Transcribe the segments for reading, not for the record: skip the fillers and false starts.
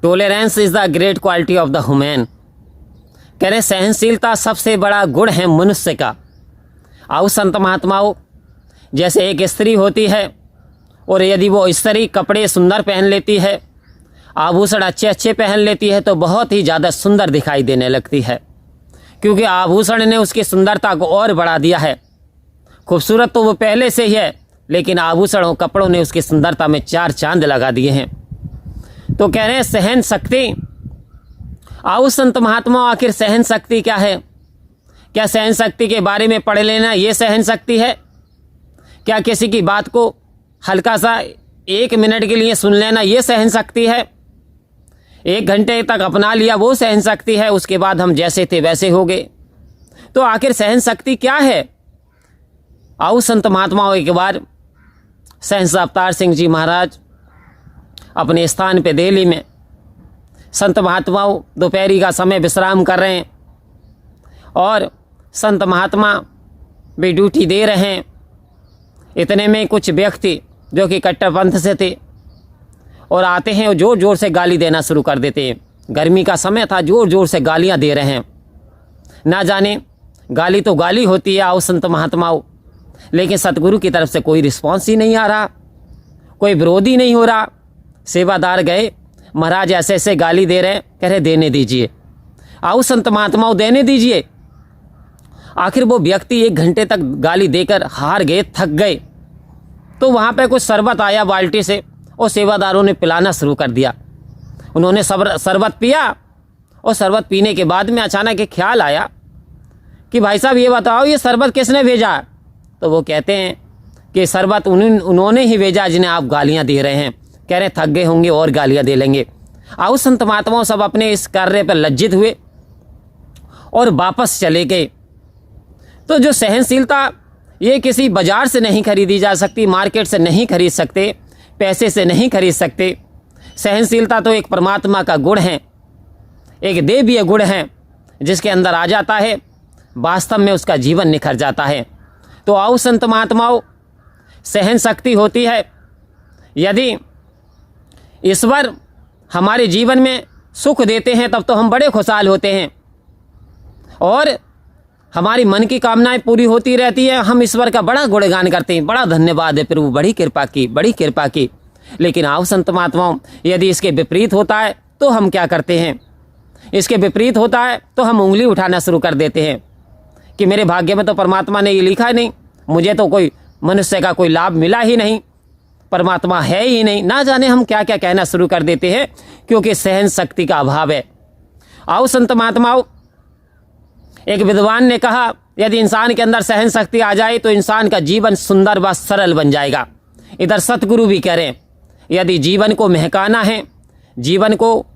Tolerance is the great quality of the human. कह रहे सहनशीलता सबसे बड़ा गुण है मनुष्य का। आओ संत महात्माओं, जैसे एक स्त्री होती है और यदि वो स्त्री कपड़े सुंदर पहन लेती है, आभूषण अच्छे अच्छे पहन लेती है, तो बहुत ही ज़्यादा सुंदर दिखाई देने लगती है, क्योंकि आभूषण ने उसकी सुंदरता को और बढ़ा दिया है। खूबसूरत तो वो पहले से ही है, लेकिन आभूषणों कपड़ों ने उसकी सुंदरता में चार चांद लगा दिए हैं। तो कह रहे हैं सहन शक्ति। आओ संत महात्मा, आखिर सहन शक्ति क्या है? क्या सहन शक्ति के बारे में पढ़ लेना ये सहन शक्ति है? क्या किसी की बात को हल्का सा 1 मिनट के लिए सुन लेना ये सहन शक्ति है? 1 घंटे तक अपना लिया वो सहन शक्ति है, उसके बाद हम जैसे थे वैसे हो गए। तो आखिर सहन शक्ति क्या है? आओ संत महात्माओं, एक बार सहंस अवतार सिंह जी महाराज अपने स्थान पे दिल्ली में, संत महात्माओं दोपहरी का समय विश्राम कर रहे हैं और संत महात्मा भी ड्यूटी दे रहे हैं। इतने में कुछ व्यक्ति जो कि कट्टरपंथ से थे और आते हैं और ज़ोर ज़ोर से गाली देना शुरू कर देते हैं। गर्मी का समय था, ज़ोर ज़ोर से गालियां दे रहे हैं। ना जाने गाली तो गाली होती है आओ संत महात्माओं, लेकिन सतगुरु की तरफ से कोई रिस्पॉन्स ही नहीं आ रहा, कोई विरोधी नहीं हो रहा। सेवादार गए, महाराज ऐसे ऐसे गाली दे रहे हैं, कह रहे देने दीजिए। आओ संत महात्माओं देने दीजिए। आखिर वो व्यक्ति 1 घंटे तक गाली देकर हार गए, थक गए। तो वहाँ पे कुछ शरबत आया बाल्टी से और सेवादारों ने पिलाना शुरू कर दिया। उन्होंने शरबत पिया और शरबत पीने के बाद में अचानक एक ख्याल आया कि भाई साहब ये बताओ ये शरबत किसने भेजा? तो वो कहते हैं कि शरबत उन्होंने ही भेजा जिन्हें आप गालियाँ दे रहे हैं। कह रहे थक गए होंगे और गालियाँ दे लेंगे। आओ संत महात्माओं सब अपने इस कार्य पर लज्जित हुए और वापस चले गए। तो जो सहनशीलता ये किसी बाजार से नहीं खरीदी जा सकती, मार्केट से नहीं खरीद सकते, पैसे से नहीं खरीद सकते। सहनशीलता तो एक परमात्मा का गुण है, एक देवीय गुण है, जिसके अंदर आ जाता है वास्तव में उसका जीवन निखर जाता है। तो आओ संत महात्माओं, सहन शक्ति होती है। यदि ईश्वर हमारे जीवन में सुख देते हैं तब तो हम बड़े खुशहाल होते हैं और हमारी मन की कामनाएं पूरी होती रहती है। हम ईश्वर का बड़ा गुणगान करते हैं, बड़ा धन्यवाद है प्रभु, बड़ी कृपा की, बड़ी कृपा की। लेकिन आओ संत महात्माओं, यदि इसके विपरीत होता है तो हम क्या करते हैं? इसके विपरीत होता है तो हम उंगली उठाना शुरू कर देते हैं कि मेरे भाग्य में तो परमात्मा ने ये लिखा नहीं, मुझे तो कोई मनुष्य का कोई लाभ मिला ही नहीं, परमात्मा है ही नहीं। ना जाने हम क्या क्या कहना शुरू कर देते हैं, क्योंकि सहन शक्ति का अभाव है। आओ संत महात्माओं, एक विद्वान ने कहा यदि इंसान के अंदर सहन शक्ति आ जाए तो इंसान का जीवन सुंदर व सरल बन जाएगा। इधर सतगुरु भी कह रहे हैं यदि जीवन को महकाना है, जीवन को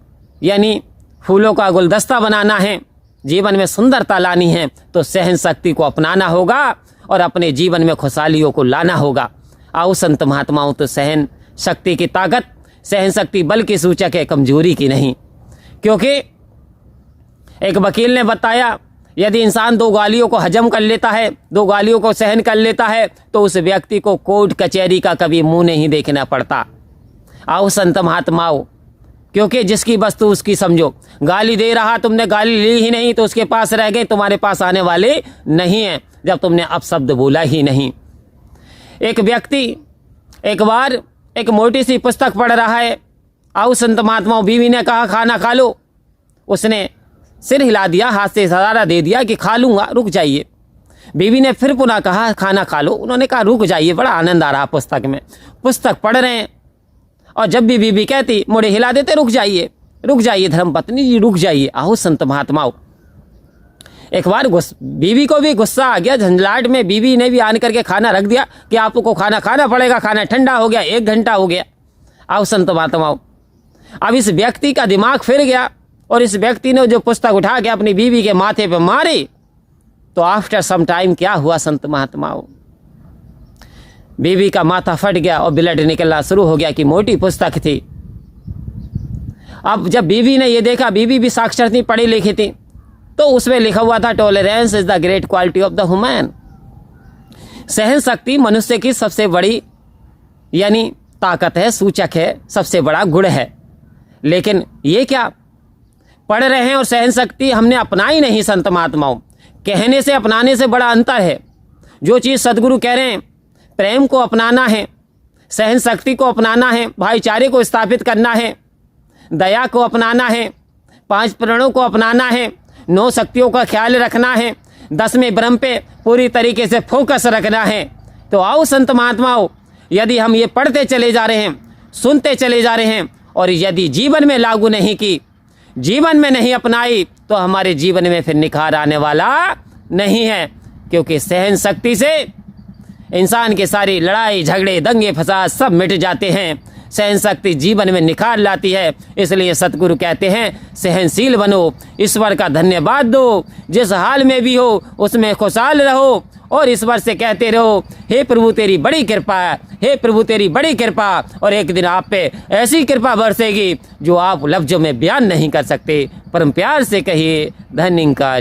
यानी फूलों का गुलदस्ता बनाना है, जीवन में सुंदरता लानी है, तो सहन शक्ति को अपनाना होगा और अपने जीवन में खुशहालियों को लाना होगा। आओ संत महात्माओं, तो सहन शक्ति की ताकत, सहन शक्ति बल की सूचक है, कमजोरी की नहीं। क्योंकि एक वकील ने बताया यदि इंसान 2 गालियों को हजम कर लेता है, 2 गालियों को सहन कर लेता है, तो उस व्यक्ति को कोर्ट कचहरी का कभी मुंह नहीं देखना पड़ता। आओ संत महात्माओं, क्योंकि जिसकी वस्तु उसकी समझो। गाली दे रहा, तुमने गाली ली ही नहीं तो उसके पास रह गए, तुम्हारे पास आने वाले नहीं हैं जब तुमने अपशब्द बोला ही नहीं। एक व्यक्ति एक बार एक मोटी सी पुस्तक पढ़ रहा है। आओ संत महात्माओं, बीवी ने कहा खाना खा लो, उसने सिर हिला दिया, हाथ से इशारा दे दिया कि खा लूँगा, रुक जाइए। बीवी ने फिर पुनः कहा खाना खा लो, उन्होंने कहा रुक जाइए। बड़ा आनंद आ रहा पुस्तक में, पुस्तक पढ़ रहे हैं और जब भी बीवी कहती मुड़े हिला देते रुक जाइए, रुक जाइए धर्मपत्नी जी, रुक जाइए। आओ संत महात्माओं, एक बार बीवी को भी गुस्सा आ गया, झंझलाहट में बीवी ने भी आन करके खाना रख दिया कि आपको खाना खाना पड़ेगा, खाना ठंडा हो गया, 1 घंटा हो गया। आओ संत महात्माओं, अब इस व्यक्ति का दिमाग फिर गया और इस व्यक्ति ने जो पुस्तक उठा के अपनी बीवी के माथे पे मारी, तो आफ्टर सम टाइम क्या हुआ संत महात्माओं? बीवी का माथा फट गया और ब्लड निकलना शुरू हो गया कि मोटी पुस्तक थी। अब जब बीवी ने ये देखा, बीवी भी साक्षर थी, पढ़ी लिखी थी, तो उसमें लिखा हुआ था tolerance is the great quality of the human. सहन शक्ति मनुष्य की सबसे बड़ी यानी ताकत है, सूचक है, सबसे बड़ा गुण है। लेकिन ये क्या, पढ़ रहे हैं और सहन शक्ति हमने अपनाई नहीं। संत महात्माओं, कहने से अपनाने से बड़ा अंतर है। जो चीज़ सदगुरु कह रहे हैं, प्रेम को अपनाना है, सहन शक्ति को अपनाना है, भाईचारे को स्थापित करना है, दया को अपनाना है, 5 प्रणों को अपनाना है, 9 शक्तियों का ख्याल रखना है, 10वें ब्रह्म पे पूरी तरीके से फोकस रखना है। तो आओ संत महात्माओं, यदि हम ये पढ़ते चले जा रहे हैं, सुनते चले जा रहे हैं और यदि जीवन में लागू नहीं की, जीवन में नहीं अपनाई, तो हमारे जीवन में फिर निखार आने वाला नहीं है। क्योंकि सहन शक्ति से इंसान के सारी लड़ाई झगड़े दंगे फसाद सब मिट जाते हैं। सहन शक्ति जीवन में निखार लाती है। इसलिए सतगुरु कहते हैं सहनशील बनो, ईश्वर का धन्यवाद दो, जिस हाल में भी हो उसमें खुशहाल रहो और ईश्वर से कहते रहो, हे प्रभु तेरी बड़ी कृपा है, हे प्रभु तेरी बड़ी कृपा। और एक दिन आप पे ऐसी कृपा बरसेगी जो आप लफ्जों में बयान नहीं कर सकते। परम प्यार से कहिए, धन्य का